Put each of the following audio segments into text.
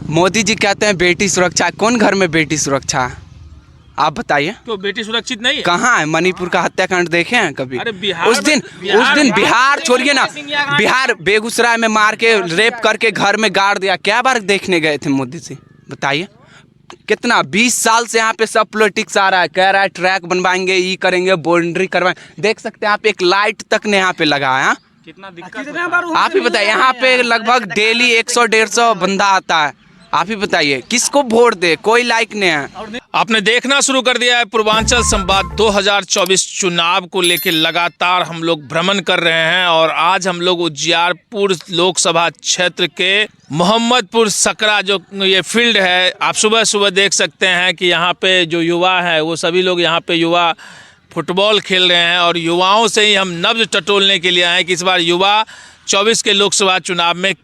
मोदी जी कहते हैं बेटी सुरक्षा, कौन घर में बेटी सुरक्षा है? आप बताइए। तो बेटी सुरक्षित नहीं है? कहाँ है? मणिपुर का हत्याकांड देखे हैं कभी? अरे बिहार, उस दिन बिहार छोड़िए ना, बिहार बेगूसराय में मार के रेप करके घर में गाड़ दिया। क्या बार देखने गए थे मोदी जी? बताइए। कितना 20 साल से यहाँ पे सब पॉलिटिक्स आ रहा है, कह रहा है ट्रैक बनवाएंगे, ये करेंगे, बाउंड्री करवाएंगे। देख सकते हैं आप, एक लाइट तक ने यहाँ पे लगाया। कितना दिक्कत आप ही बताइए। यहाँ पे लगभग डेली 100-150 बंदा आता है। आप ही बताइए किसको वोट दे? कोई लाइक नहीं है। आपने देखना शुरू कर दिया है पूर्वांचल संवाद। 2024 चुनाव को लेकर लगातार हम लोग भ्रमण कर रहे हैं और आज हम लोग उजियारपुर लोकसभा क्षेत्र के मोहम्मदपुर सकरा जो ये फील्ड है, आप सुबह सुबह देख सकते हैं कि यहाँ पे जो युवा है वो सभी लोग यहाँ पे युवा फुटबॉल खेल रहे हैं और युवाओं से ही हम नब्ज टटोलने के लिए आए कि इस बार युवा 24 के लोकसभा चुनाव में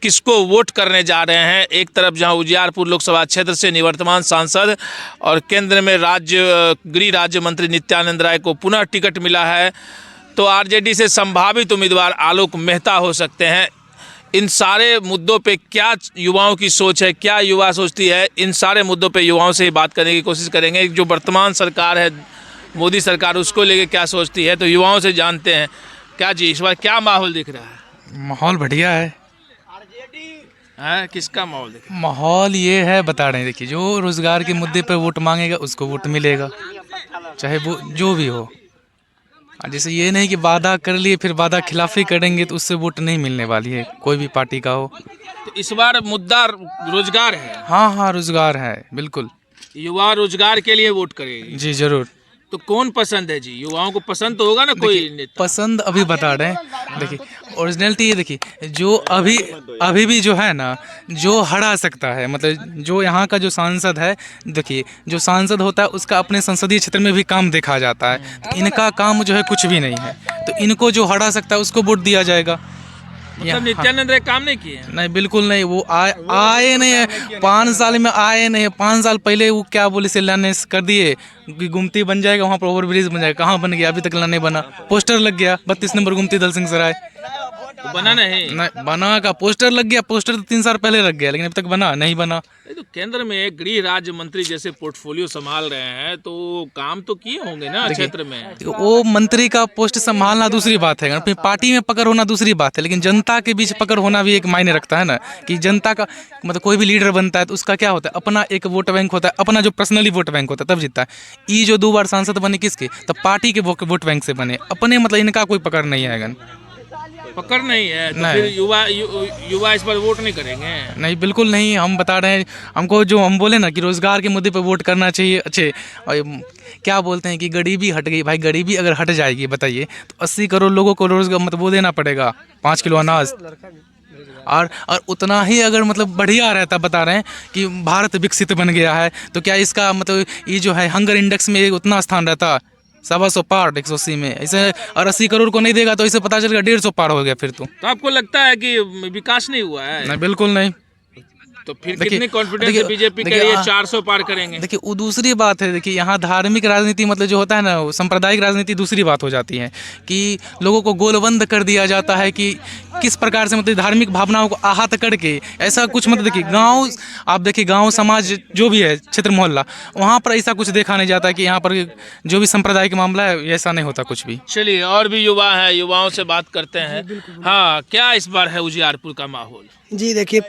किसको वोट करने जा रहे हैं। एक तरफ जहां उजियारपुर लोकसभा क्षेत्र से निवर्तमान सांसद और केंद्र में गृह राज्य मंत्री नित्यानंद राय को पुनः टिकट मिला है, तो आरजेडी से संभावित उम्मीदवार आलोक मेहता हो सकते हैं। इन सारे मुद्दों पे क्या युवाओं की सोच है, क्या युवा सोचती है, इन सारे मुद्दों पे युवाओं से ही बात करने की कोशिश करेंगे। जो वर्तमान सरकार है मोदी सरकार, उसको लेके क्या सोचती है, तो युवाओं से जानते हैं। क्या जी, इस बार क्या माहौल दिख रहा है? माहौल बढ़िया है। किसका माहौल दिख रहा है? माहौल ये है, बता रहे हैं, देखिए जो रोजगार के मुद्दे पर वोट मांगेगा उसको वोट मिलेगा, चाहे वो जो भी हो। जैसे ये नहीं कि वादा कर लिए फिर वादा खिलाफी करेंगे तो उससे वोट नहीं मिलने वाली है, कोई भी पार्टी का हो। तो इस बार मुद्दा रोजगार है। हाँ, रोजगार है, बिल्कुल। युवा रोजगार के लिए वोट करेगी जी जरूर। तो कौन पसंद है जी? युवाओं को पसंद तो होगा ना कोई नेता। पसंद अभी बता रहे हैं, देखिए ओरिजिनलिटी ये देखिए, जो अभी भी जो है ना, जो हरा सकता है, मतलब जो यहाँ का जो सांसद है, देखिए जो सांसद होता है उसका अपने संसदीय क्षेत्र में भी काम देखा जाता है। तो इनका काम जो है कुछ भी नहीं है, तो इनको जो हरा सकता है उसको वोट दिया जाएगा। मतलब नित्यानंद राय काम नहीं किए? नहीं, बिल्कुल नहीं। वो आए नहीं है, 5 साल में आए नहीं है। 5 साल पहले वो क्या बोले शिलान्यास कर दिए कि गुमती बन जाएगा, वहाँ पर ओवर ब्रिज बन जाएगा। कहाँ बन गया? अभी तक नहीं बना। पोस्टर लग गया 32 नंबर गुमती दल सिंह सराय, तो बना नहीं। बना का पोस्टर लग गया। पोस्टर तो 3 साल पहले लग गया, लेकिन अभी तक नहीं बना। तो केंद्र में गृह राज्य मंत्री जैसे पोर्टफोलियो संभाल रहे हैं, तो काम तो किए होंगे ना क्षेत्र में। वो मंत्री का पोस्ट संभालना दूसरी बात है, अपनी पार्टी में पकड़ होना दूसरी बात है, लेकिन जनता के बीच पकड़ होना भी एक मायने रखता है ना। कि जनता का मतलब कोई भी लीडर बनता है तो उसका क्या होता है, अपना एक वोट बैंक होता है, अपना जो पर्सनली वोट बैंक होता है, तब जीतता है। ये जो 2 बार सांसद बने किसके? तब पार्टी के वोट बैंक से बने, अपने मतलब इनका कोई पकड़ नहीं है। पकड़ नहीं है तो फिर युवा इस पर वोट नहीं करेंगे? नहीं, बिल्कुल नहीं। हम बता रहे हैं, हमको जो हम बोले ना कि रोजगार के मुद्दे पर वोट करना चाहिए। अच्छे क्या बोलते हैं कि गरीबी हट गई। भाई गरीबी अगर हट जाएगी बताइए तो 80 करोड़ लोगों को रोजगार मतलब वो देना पड़ेगा, 5 किलो अनाज। और उतना ही अगर मतलब बढ़िया रहता, बता रहे हैं कि भारत विकसित बन गया है, तो क्या इसका मतलब ये जो है हंगर इंडेक्स में उतना स्थान रहता? 125 पार 180 में ऐसे, और 80 करोड़ को नहीं देगा तो इसे पता चलेगा 150 पार हो गया। फिर तो आपको लगता है कि विकास नहीं हुआ है? नहीं, बिल्कुल नहीं। तो फिर कितनी कॉन्फिडेंस है बीजेपी के लिए 400 पार करेंगे? देखिए वो दूसरी बात है। देखिए यहाँ धार्मिक राजनीति मतलब जो होता है ना, सांप्रदायिक राजनीति दूसरी बात हो जाती है कि लोगों को गोलबंद कर दिया जाता है कि किस प्रकार से मतलब धार्मिक भावनाओं को आहत करके ऐसा कुछ मतलब। देखिए गांव, आप देखिए गांव समाज जो भी है, क्षेत्र मोहल्ला, वहाँ पर ऐसा कुछ देखा नहीं जाता कि यहाँ पर जो भी सांप्रदायिक मामला है ऐसा नहीं होता कुछ भी। चलिए और भी युवा है, युवाओं से बात करते हैं। हाँ, क्या इस बार है उजियारपुर का माहौल? जी देखिए,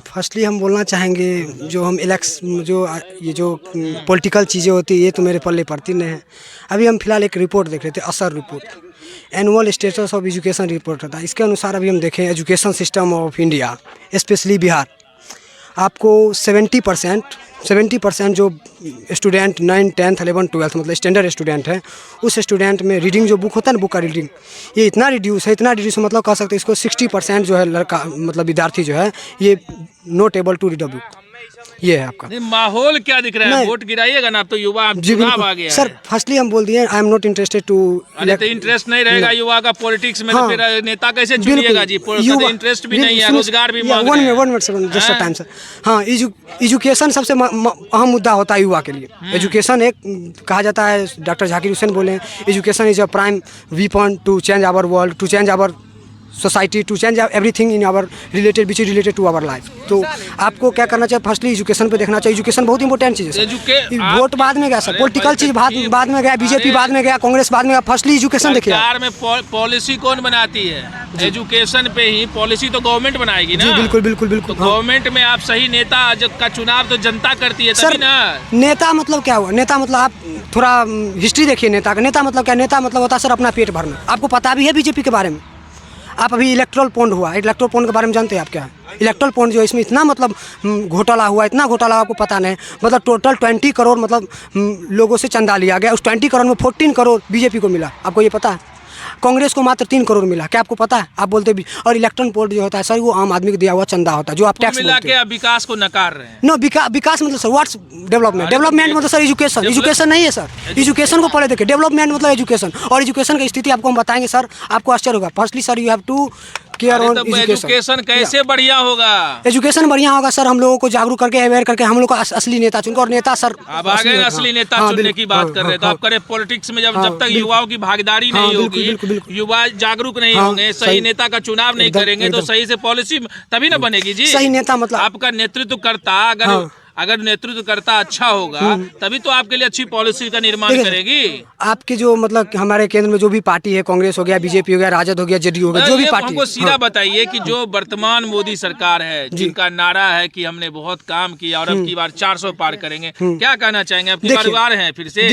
फर्स्टली हम बोलना चाहेंगे जो हम ये जो पॉलिटिकल चीज़ें होती है ये तो मेरे पल्ले पड़ती नहीं है। अभी हम फिलहाल एक रिपोर्ट देख रहे थे, असर report, annual status of education report होता है। इसके अनुसार अभी हम देखें education system of India, specially Bihar, आपको 70% जो स्टूडेंट 9, 10, 11, 12 मतलब स्टैंडर्ड स्टूडेंट है, उस स्टूडेंट में रीडिंग जो बुक होता है ना, बुक का रीडिंग, ये इतना रिड्यूस मतलब कह सकते हैं इसको 60% जो है लड़का मतलब विद्यार्थी जो है ये not able to read a book. ये है आपका माहौल। क्या दिख रहा है? वोट गिराइएगा ना तो युवा चुनाव आ गया सर। फर्स्टली हम बोल दिए I am not interested to. तो इंटरेस्ट नहीं रहेगा युवा का पॉलिटिक्स में, तो फिर नेता कैसे चुनिएगा जी? इंटरेस्ट भी नहीं है, रोजगार भी मांग रहे हैं। 1 मिनट जस्ट टाइम सर। हाँ, एजुकेशन सबसे अहम मुद्दा होता है युवा के लिए। एजुकेशन एक कहा जाता है, डॉक्टर झाकिर हुसैन बोले, education is a prime weapon to change our world, to change our society, to change everything in our related which is related to our life. तो आपको क्या करना चाहिए, फर्स्टली एजुकेशन पे देखना चाहिए। एजुकेशन बहुत इंपॉर्टेंट चीज़ है सर। वोट बाद में गया सर, पॉलिटिकल चीज़ बाद में गया, बीजेपी बाद में गया, कांग्रेस बाद में गया, फर्स्टली एजुकेशन देखिए। सरकार में पॉलिसी कौन बनाती है? एजुकेशन पे ही पॉलिसी तो गवर्नमेंट बनाएगी ना। बिल्कुल बिल्कुल बिल्कुल। गवर्नमेंट में आप सही नेता का चुनाव तो जनता करती है तभी ना। नेता मतलब क्या हुआ? नेता मतलब आप थोड़ा हिस्ट्री देखिए नेता का। नेता मतलब क्या? नेता मतलब होता है सर अपना पेट भरना। आपको पता भी है बीजेपी के बारे में? आप अभी इलेक्ट्रल पॉन्ड हुआ, इलेक्ट्रल पॉन्ड के बारे में जानते हैं आप क्या? इलेक्ट्रल पॉन्ड जो है इसमें इतना मतलब घोटाला हुआ, इतना घोटाला आपको पता नहीं। मतलब टोटल 20 करोड़ मतलब लोगों से चंदा लिया गया। उस 20 करोड़ में 14 करोड़ बीजेपी को मिला। आपको ये पता है? कांग्रेस को मात्र 3 करोड़ मिला। क्या आपको पता है? आप बोलते भी। और इलेक्ट्रल पॉन्ड जो होता है सर वो आम आदमी को दिया हुआ चंदा होता है जो आप टैक्स मिला के विकास को नकार रहे हैं। नो विकास मतलब सर व्हाट्स डेवलपमेंट? डेवलपमेंट मतलब सर एजुकेशन। एजुकेशन नहीं है सर। एजुकेशन को पढ़े देखिए। डेवलपमेंट मतलब एजुकेशन। और एजुकेशन की स्थिति आपको हम बताएंगे सर, आपको आश्चर्य होगा। Firstly sir you have to care on education कैसे बढ़िया होगा? एजुकेशन बढ़िया होगा सर, हम लोगों को जागरूक करके अवेयर करके हम लोग को असली नेता चुनकर। और नेता सर अब आगे असली नेता चुनने की बात कर रहे हैं तो आप करें पॉलिटिक्स में जब तक युवाओं की भागीदारी नहीं होगी, युवा जागरूक नहीं होंगे, सही नेता का चुनाव नहीं करेंगे तो सही से पॉलिसी तभी ना बनेगी जी। सही नेता मतलब आपका नेतृत्व करता अगर नेतृत्व करता अच्छा होगा तभी तो आपके लिए अच्छी पॉलिसी का निर्माण करेगी। आपके जो मतलब हमारे केंद्र में जो भी पार्टी है, कांग्रेस हो गया, बीजेपी हो गया, राजद हो गया, जेडीयू हो गया, जो भी पार्टी, हमको सीधा बताइए कि जो वर्तमान मोदी सरकार है जिनका नारा है कि हमने बहुत काम किया और अब की बार 400 पार करेंगे, क्या कहना चाहेंगे? अब की बार हैं फिर से?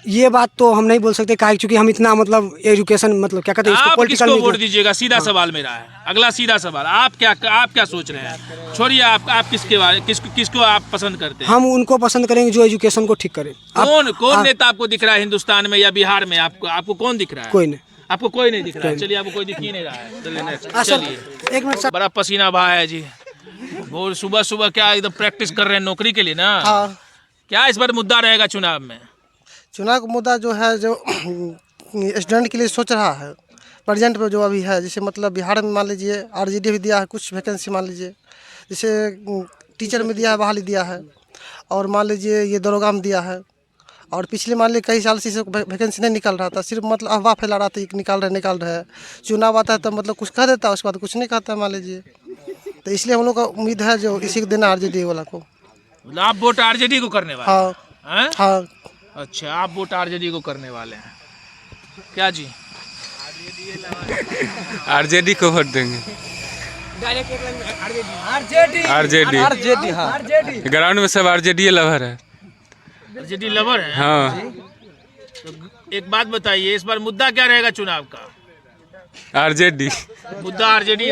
ये बात तो हम नहीं बोल सकते क्योंकि हम इतना मतलब एजुकेशन मतलब क्या कहते हैं इसको, पॉलिटिकल वोट दीजिएगा। सीधा सवाल मेरा है, अगला सीधा सवाल, आप क्या सोच रहे हैं? छोड़िए आप किसको आप पसंद करते हैं? हम उनको पसंद करेंगे जो एजुकेशन को ठीक करे। कौन नेता आपको दिख रहा है हिंदुस्तान में या बिहार में? आपको कौन दिख रहा है? कोई नहीं। आपको कोई नहीं दिख रहा है? चलिए, आपको कोई दिख ही नहीं रहा है। चलिए नेक्स्ट। चलिए एक मिनट। बड़ा पसीना बहा है जी। और सुबह क्या एकदम प्रैक्टिस कर रहे हैं नौकरी के लिए ना? हाँ। क्या इस बार मुद्दा रहेगा चुनाव में? चुनाव का मुद्दा जो है जो स्टूडेंट के लिए सोच रहा है प्रेजेंट में जो अभी है, जैसे मतलब बिहार में मान लीजिए आरजेडी भी दिया है कुछ वैकेंसी, मान लीजिए जैसे टीचर में दिया है, बहाली दिया है, और मान लीजिए ये दरोगा में दिया है। और पिछले मान लीजिए कई साल से वैकेंसी नहीं निकल रहा था, सिर्फ मतलब अफवाह फैला रहा था निकाल रहे हैं। चुनाव आता है तो मतलब कुछ कह देता है, उसके बाद कुछ नहीं कहता मान लीजिए। तो इसलिए हम लोग का उम्मीद है जो इसी को देना आरजेडी वाला को। आप वोट आरजेडी को करने वाले? हाँ हाँ। अच्छा, आप वोट आरजेडी को करने वाले हैं क्या जी? आरजेडी को वोट देंगे। आरजेडी हाँ। ग्राउंड में सब आरजेडी लवर है। आरजेडी लवर है? हाँ। तो एक बात बताइए, इस बार मुद्दा क्या रहेगा चुनाव का? आरजेडी। मुद्दा आरजेडी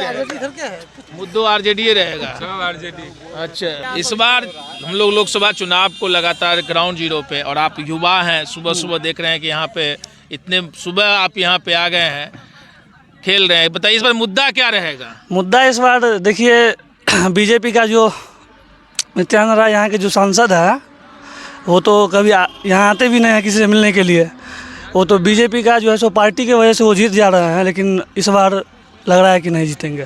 मुद्दा आरजेडी रहेगा। सब आरजेडी। अच्छा, इस बार हम लोग लोकसभा चुनाव को लगातार ग्राउंड जीरो पे, और आप युवा हैं, सुबह देख रहे हैं कि यहाँ पे इतने सुबह आप यहाँ पे आ गए हैं, खेल रहे हैं। बताइए इस बार मुद्दा क्या रहेगा? मुद्दा इस बार देखिए बीजेपी का जो नित्यानंद राय यहाँ के जो सांसद है वो तो कभी यहाँ आते भी नहीं है किसी से मिलने के लिए। वो तो बीजेपी का जो है सो पार्टी की वजह से वो जीत जा रहे हैं, लेकिन इस बार लग रहा है कि नहीं जीतेंगे।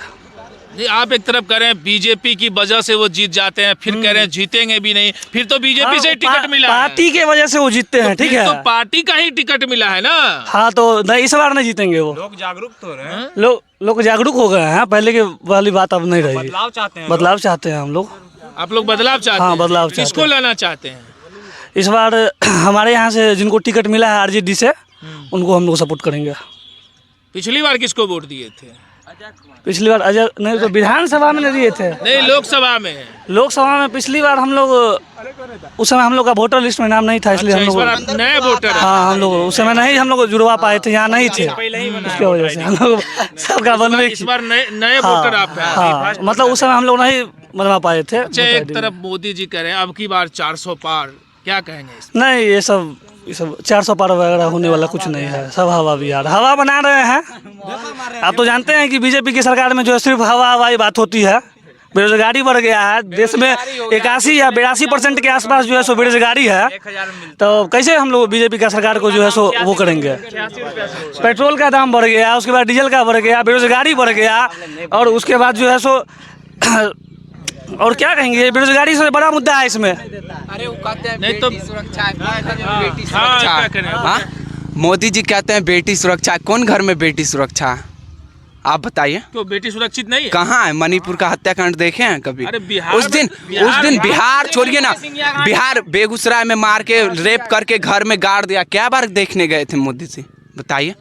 नहीं, आप एक तरफ कह रहे हैं बीजेपी की वजह से वो जीत जाते हैं, फिर कह रहे हैं जीतेंगे भी नहीं, फिर तो बीजेपी से टिकट मिला है। पार्टी के वजह से वो जीतते हैं, ठीक है? तो पार्टी का ही टिकट मिला है ना। हाँ, तो नहीं इस बार नहीं जीतेंगे वो। लोग जागरूक तो रहे हैं। लोग जागरूक हो गए हैं, पहले की वाली बात अब नहीं रही। बदलाव चाहते हैं। बदलाव चाहते हैं हम लोग। आप लोग बदलाव चाहते हैं? हाँ, बदलाव चाहते हैं। किसको लाना चाहते हैं? इस बार हमारे यहाँ से जिनको टिकट मिला है आरजेडी से, उनको हम लोग सपोर्ट करेंगे। पिछली बार किसको वोट दिए थे? पिछली बार अजय नहीं तो विधानसभा में दिए थे। नहीं, लोकसभा में। लोकसभा में पिछली बार हम लोग उस समय हम लोग का वोटर लिस्ट में नाम नहीं था, इसलिए हम लोग नए वोटर। हाँ, हम लोग उस समय नहीं हम लोग जुड़वा पाए थे, यहाँ नहीं थे, उसकी वजह से हम लोग सबका बनवे। इस बार नए वोटर आप हैं। हाँ, मतलब उस समय हम लोग नहीं बनवा पाए थे। अच्छा, एक तरफ मोदी जी कह रहे हैं अब की बार 400 पार, क्या कहेंगे इसमें? नहीं, ये सब 400 पार वगैरह होने वाला कुछ नहीं है, सब हवा भी यार हवा बना रहे हैं। आप तो जानते हैं कि बीजेपी की सरकार में जो है सिर्फ हवाई बात होती है। बेरोजगारी बढ़ गया है देश में, 81 या 82% के आसपास जो है सो बेरोजगारी है। तो कैसे हम लोग बीजेपी का सरकार को जो है सो वो करेंगे? पेट्रोल का दाम बढ़ गया, उसके बाद डीजल का बढ़ गया, बेरोजगारी बढ़ गया, और उसके बाद जो है सो और क्या कहेंगे, बेरोजगारी से बड़ा मुद्दा है इसमें। अरे वो कहते हैं नहीं तो हाँ, मोदी जी कहते हैं बेटी सुरक्षा। कौन घर में बेटी सुरक्षा? आप बताइए क्यों बेटी सुरक्षित नहीं है? कहाँ है? मणिपुर का हत्याकांड देखे हैं कभी? अरे बिहार उस दिन बिहार छोड़िए ना, बिहार बेगूसराय में मार के रेप करके घर में गाड़ दिया। क्या बार देखने गए थे मोदी जी? बताइए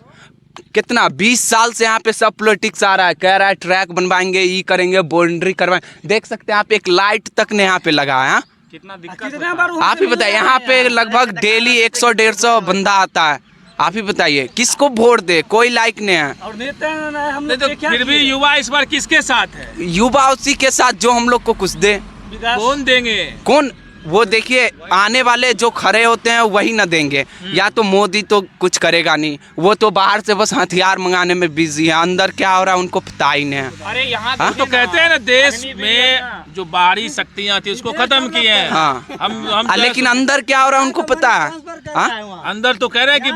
कितना 20 साल से यहाँ पे सब पॉलिटिक्स आ रहा है, कह रहा है ट्रैक बनवाएंगे, ये करेंगे, बाउंड्री करवाएंगे। देख सकते हैं आप, एक लाइट तक ने यहाँ पे लगाया। कितना दिक्कत आप ही बताइए, यहाँ पे लगभग डेली 100-150 बंदा आता है। आप ही बताइए किसको वोट दे? कोई लाइक नहीं है। और नेता हम नहीं तो फिर भी युवा इस बार किसके साथ है? युवा उसी के साथ जो हम लोग को कुछ दे। कौन देंगे? कौन? वो देखिए आने वाले जो खड़े होते हैं वही ना देंगे। या तो मोदी तो कुछ करेगा नहीं, वो तो बाहर से बस हथियार मंगाने में बिजी है, अंदर क्या हो रहा है उनको पता ही नहीं है। अरे यहाँ तो कहते हैं ना देश में जो बाहरी शक्तियाँ थी उसको खत्म किए हैं। हाँ हम लेकिन अंदर क्या हो रहा है उनको पता है। हाँ? अंदर तो कह रहे हैं कि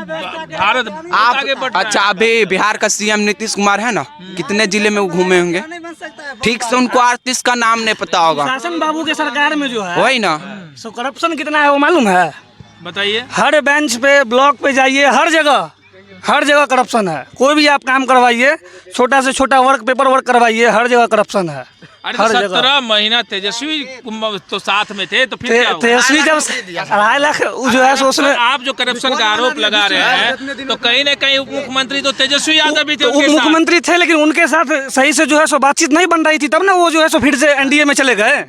भारत आगे बढ़ रहा है। अच्छा अभी बिहार का सीएम नीतीश कुमार है ना, कितने जिले में वो घूमे होंगे? ठीक से उनको आर्टिस्ट का नाम नहीं पता होगा। शासन बाबू के सरकार में जो है वही ना, सो करप्शन कितना है वो मालूम है? बताइए। हर बेंच पे, ब्लॉक पे जाइए, हर जगह करप्शन है। कोई भी आप काम करवाइए, छोटा से छोटा वर्क, पेपर वर्क करवाइए, हर जगह करप्शन है। अरे 17 महीना तेजस्वी तो साथ में थे, तो फिर क्या हुआ? तेजस्वी जब 2.5 लाख जो है सो उसमें आप जो करप्शन का आरोप लगा रहे हैं, तो कहीं न कहीं उप मुख्यमंत्री तो तेजस्वी यादव भी थे उनके साथ। मुख्यमंत्री थे, लेकिन उनके साथ सही से जो है सो बातचीत नहीं बन रही थी, तब ना वो जो है सो फिर से एनडीए में चले गए।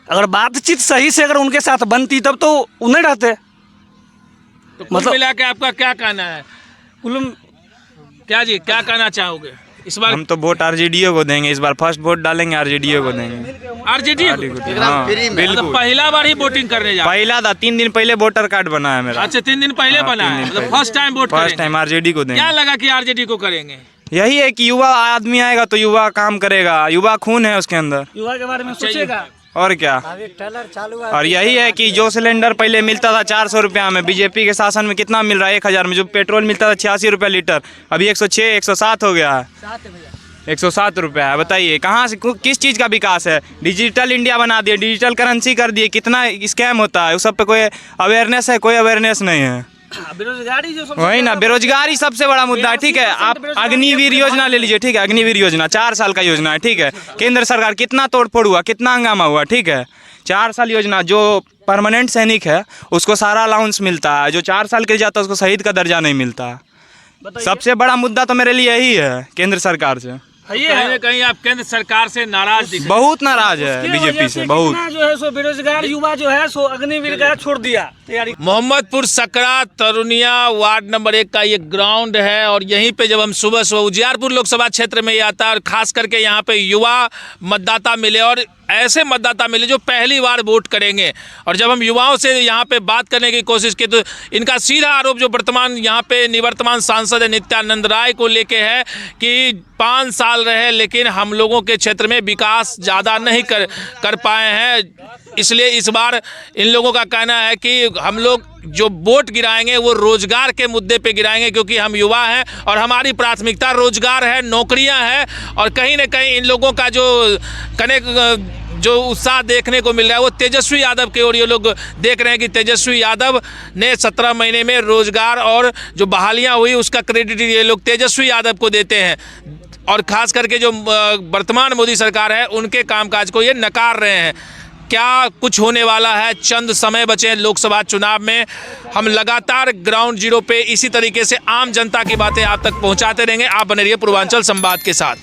अगर बातचीत सही से अगर उनके साथ बनती तब तो वो नहीं रहते। तो मतलब मिला के आपका क्या कहना है? क्या जी, क्या कहना चाहोगे इस बार? हम तो वोट आरजेडीओ को देंगे इस बार, फर्स्ट वोट डालेंगे आरजेडीओ को देंगे। आरजेडी हाँ, मतलब पहला बार ही वोटिंग करने जा? पहला था, 3 दिन पहले वोटर कार्ड बना है मेरा। अच्छा 3 दिन पहले बना है, मतलब फर्स्ट टाइम वोट करेंगे? फर्स्ट टाइम आरजेडी को देंगे। क्या लगा कि आरजेडी को करेंगे? यही है कि युवा आदमी आएगा तो युवा काम करेगा, युवा खून है उसके अंदर, युवा के बारे में सोचेगा और क्या। और यही है कि जो सिलेंडर पहले मिलता था 400 रुपया में, बीजेपी के शासन में कितना मिल रहा है? 1000 में। जो पेट्रोल मिलता था 86 रुपया लीटर, अभी 106 107 हो गया है, 107 रुपया है। बताइए कहाँ से, किस चीज़ का विकास है? डिजिटल इंडिया बना दिए, डिजिटल करेंसी कर दिए, कितना स्कैम होता है उस सब पे कोई अवेयरनेस है? कोई अवेयरनेस नहीं है। बेरोजगारी जो वही ना, बेरोजगारी सबसे बड़ा मुद्दा है। ठीक है, आप अग्निवीर योजना ले लीजिए, ठीक है, अग्निवीर योजना 4 साल का योजना है, ठीक है। केंद्र सरकार कितना तोड़फोड़ हुआ, कितना हंगामा हुआ, ठीक है। 4 साल योजना, जो परमानेंट सैनिक है उसको सारा अलाउंस मिलता है, जो 4 साल के लिए जाता है उसको शहीद का दर्जा नहीं मिलता। सबसे बड़ा मुद्दा तो मेरे लिए यही है केंद्र सरकार से। कहीं न कहीं आप केंद्र सरकार से नाराज दिख रहे हैं। बहुत नाराज है बीजेपी से, बहुत। जो है सो बेरोजगार युवा जो है सो अग्निवीर का छोड़ दिया तैयारी। मोहम्मदपुर सकरा तरुनिया वार्ड नंबर 1 का ये ग्राउंड है, और यहीं पे जब हम सुबह उजियारपुर लोकसभा क्षेत्र में ये आता है, और खास करके यहाँ पे युवा मतदाता मिले, और ऐसे मतदाता मिले जो पहली बार वोट करेंगे। और जब हम युवाओं से यहाँ पे बात करने की कोशिश की तो इनका सीधा आरोप जो वर्तमान यहाँ पे निवर्तमान सांसद नित्यानंद राय को लेके है कि 5 साल रहे लेकिन हम लोगों के क्षेत्र में विकास ज़्यादा नहीं कर पाए हैं। इसलिए इस बार इन लोगों का कहना है कि हम लोग जो वोट गिराएंगे वो रोजगार के मुद्दे पे गिराएंगे, क्योंकि हम युवा हैं और हमारी प्राथमिकता रोजगार है, नौकरियां हैं। और कहीं ना कहीं इन लोगों का जो उत्साह देखने को मिल रहा है वो तेजस्वी यादव की ओर ये लोग देख रहे हैं कि तेजस्वी यादव ने 17 महीने में रोजगार और जो बहालियां हुई उसका क्रेडिट ये लोग तेजस्वी यादव को देते हैं। और खास करके जो वर्तमान मोदी सरकार है उनके कामकाज को ये नकार रहे हैं। क्या कुछ होने वाला है? चंद समय बचे हैं लोकसभा चुनाव में। हम लगातार ग्राउंड जीरो पे इसी तरीके से आम जनता की बातें आप तक पहुंचाते रहेंगे। आप बने रहिए पूर्वांचल संवाद के साथ।